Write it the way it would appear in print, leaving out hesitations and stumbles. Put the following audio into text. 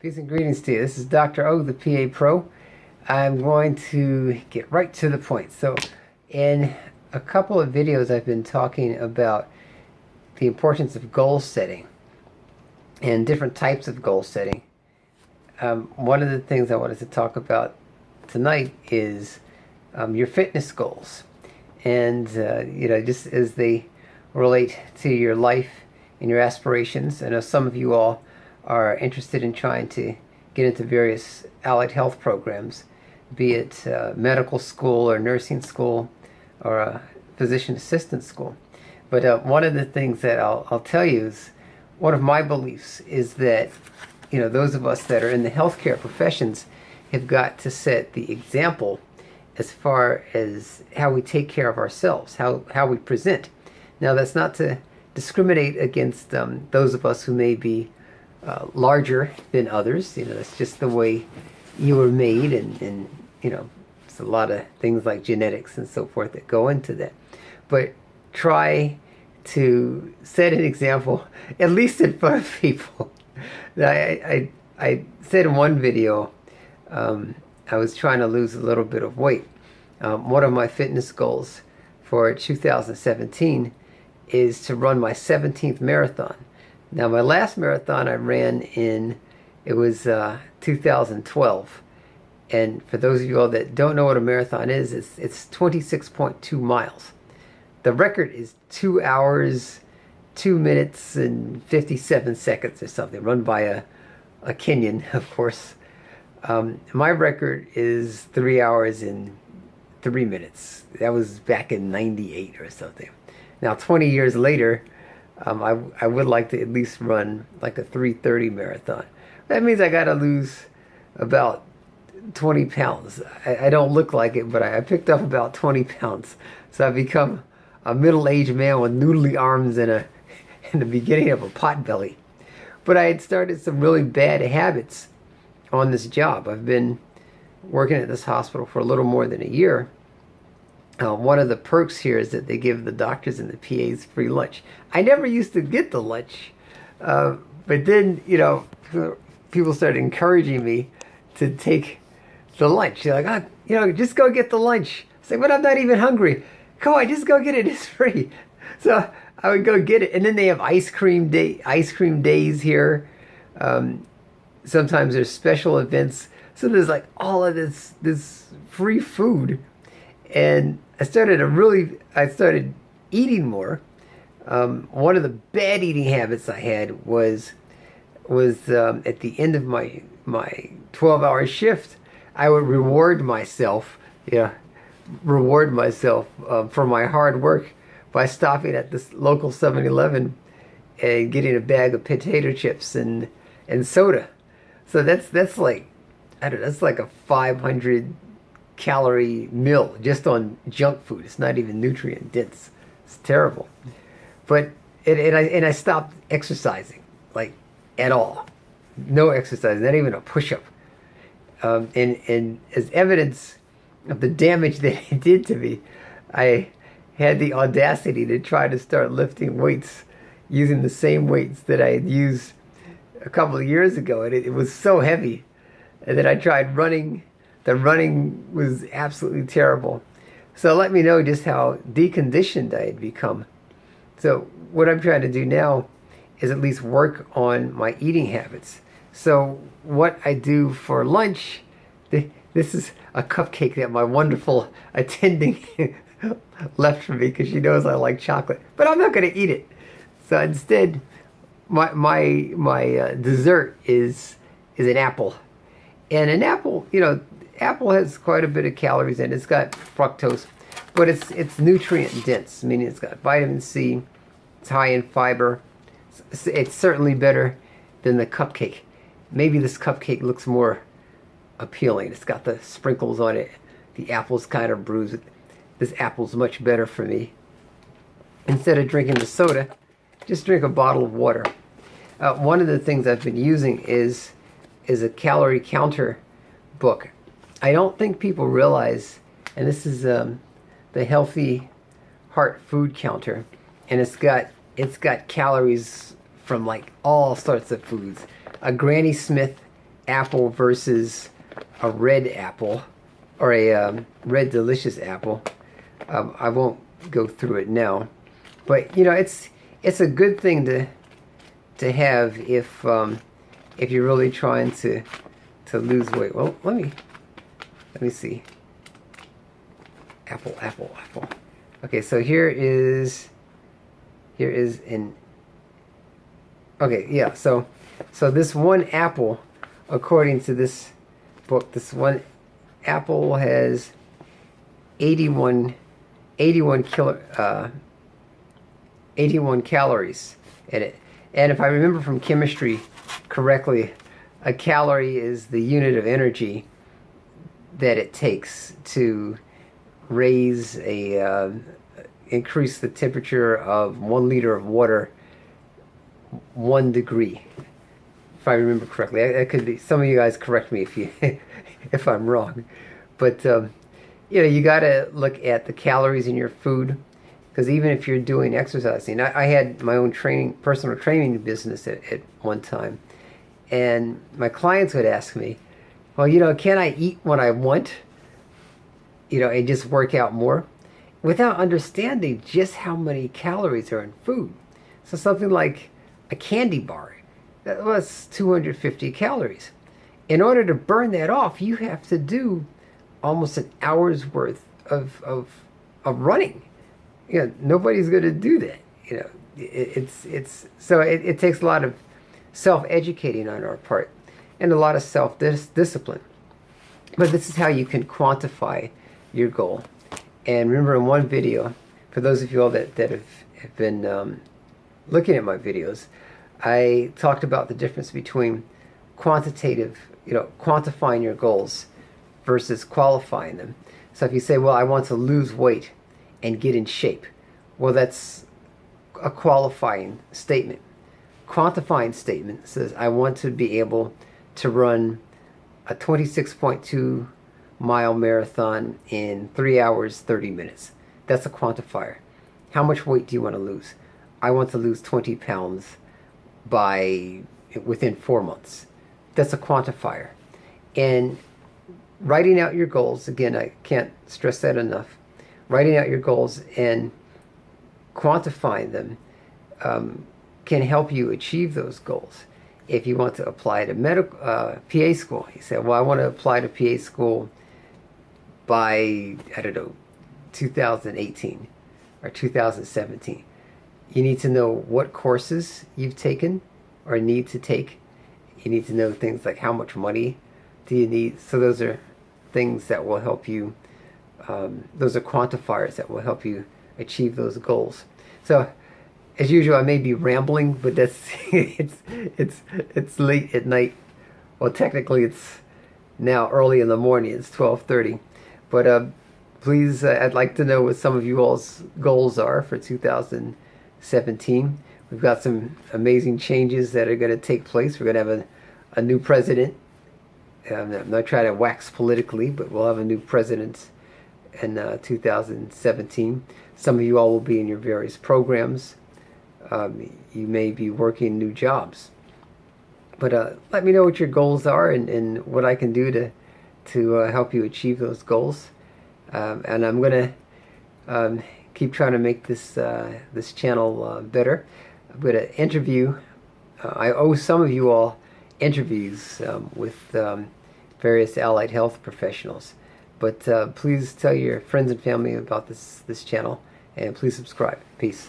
Peace and greetings to you. This is Dr. O, the PA Pro. I'm going to get right to the point. So in a couple of videos I've been talking about the importance of goal setting and different types of goal setting. One of the things I wanted to talk about tonight is your fitness goals, and just as they relate to your life and your aspirations. I know some of you all are interested in trying to get into various allied health programs, be it medical school or nursing school or a physician assistant school. But one of the things that I'll tell you is, one of my beliefs is that those of us that are in the healthcare professions have got to set the example as far as how we take care of ourselves, how we present. Now, that's not to discriminate against those of us who may be larger than others. That's just the way you were made, and it's a lot of things like genetics and so forth that go into that. But try to set an example, at least in front of people. I said in one video, I was trying to lose a little bit of weight. One of my fitness goals for 2017 is to run my 17th marathon. Now, my last marathon I ran it was 2012. And for those of you all that don't know what a marathon is, it's 26.2 miles. The record is 2 hours, 2 minutes, and 57 seconds or something, run by a Kenyan, of course. My record is 3 hours and 3 minutes. That was back in 98 or something. Now, 20 years later, I would like to at least run like a 3:30 marathon. That means I got to lose about 20 pounds. I don't look like it, but I picked up about 20 pounds. So I've become a middle-aged man with noodly arms and the beginning of a pot belly. But I had started some really bad habits on this job. I've been working at this hospital for a little more than a year. One of the perks here is that they give the doctors and the PAs free lunch. I never used to get the lunch, but then, people started encouraging me to take the lunch. They're like, just go get the lunch. I said, but I'm not even hungry. Come on, just go get it. It's free. So I would go get it. And then they have ice cream days here. Sometimes there's special events. So there's like all of this free food. And I started eating more. One of the bad eating habits I had was at the end of my 12-hour shift, I would reward myself for my hard work by stopping at this local 7-Eleven and getting a bag of potato chips and soda. So that's like, I don't know, that's like a 500 calorie meal just on junk food. It's not even nutrient dense. It's terrible. But I stopped exercising, like, at all. No exercise, not even a push-up. And as evidence of the damage that it did to me, I had the audacity to try to start lifting weights using the same weights that I had used a couple of years ago. And it was so heavy. And then I tried running. The running was absolutely terrible. So let me know just how deconditioned I had become. So what I'm trying to do now is at least work on my eating habits. So what I do for lunch, this is a cupcake that my wonderful attending left for me because she knows I like chocolate. But I'm not going to eat it. So instead, my dessert is an apple. And an apple, apple has quite a bit of calories in it. It's got fructose, but it's nutrient dense, meaning it's got vitamin C. It's high in fiber. It's certainly better than the cupcake. Maybe this cupcake looks more appealing. It's got the sprinkles on it. The apple's kind of bruised. This apple's much better for me. Instead of drinking the soda, just drink a bottle of water. One of the things I've been using is a calorie counter book. I don't think people realize, and this is the Healthy Heart Food Counter, and it's got calories from like all sorts of foods. A Granny Smith apple versus a red apple, or a red delicious apple. I won't go through it now, but you know, it's a good thing to have if you're really trying to lose weight. Well, let me see. Apple. Okay, so here is an. Okay, yeah. So this one apple, according to this book, this one apple has 81 calories in it. And if I remember from chemistry correctly, a calorie is the unit of energy that it takes to raise increase the temperature of 1 liter of water 1 degree. If I remember correctly, that could be, some of you guys correct me if you if I'm wrong, but you know, you got to look at the calories in your food, because even if you're doing exercising, I had my own personal training business at one time, and my clients would ask me, well, you know, can I eat what I want, you know, and just work out more, without understanding just how many calories are in food. So something like a candy bar, that was 250 calories. In order to burn that off, you have to do almost an hour's worth of running. You know, nobody's going to do that. You know, it takes a lot of self-educating on our part, and a lot of self-discipline. But this is how you can quantify your goal. And remember, in one video, for those of you all that have been looking at my videos, I talked about the difference between quantitative, you know, quantifying your goals versus qualifying them. So if you say, well, I want to lose weight and get in shape, well, that's a qualifying statement. Quantifying statement says, I want to be able to run a 26.2 mile marathon in 3 hours 30 minutes. That's a quantifier. How much weight do you want to lose? I want to lose 20 pounds within 4 months. That's a quantifier. And writing out your goals, again, I can't stress that enough. Writing out your goals and quantifying them can help you achieve those goals. If you want to apply to medical PA school, you say, well, I want to apply to PA school by, I don't know, 2018 or 2017. You need to know what courses you've taken or need to take. You need to know things like how much money do you need. So those are things that will help you. Those are quantifiers that will help you achieve those goals. So, as usual, I may be rambling, but that's it's late at night. Well, technically, it's now early in the morning. It's 12:30. But please, I'd like to know what some of you all's goals are for 2017. We've got some amazing changes that are going to take place. We're going to have a new president. I'm not trying to wax politically, but we'll have a new president in 2017. Some of you all will be in your various programs. You may be working new jobs. But let me know what your goals are and what I can do to help you achieve those goals. And I'm going to keep trying to make this channel better. I'm going to interview. I owe some of you all interviews with various allied health professionals. But please tell your friends and family about this channel, and please subscribe. Peace.